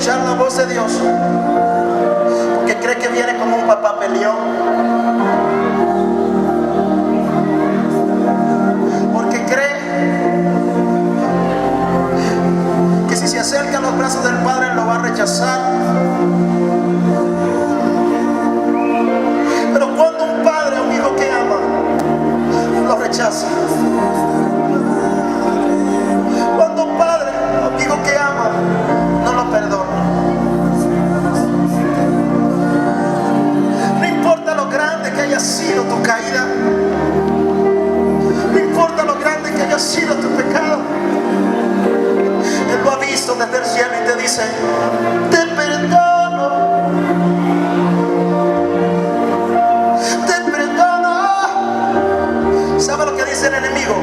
escuchar la voz de Dios, porque cree que viene como un papá peleón, porque cree que si se acerca a los brazos del Padre lo va a rechazar. Pero cuando un padre o un hijo que ama lo rechaza, cuando un padre o un hijo que ama no lo perdona, no importa lo grande que haya sido tu caída, no importa lo grande que haya sido tu pecado, Él lo ha visto desde el cielo y te dice: te perdono, te perdono. ¿Sabe lo que dice el enemigo?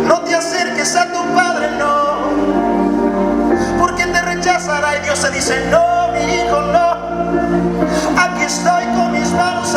No te acerques a tu padre, no, porque te rechazará. Y Dios se dice: no, mi hijo, no. Aquí estoy con mis manos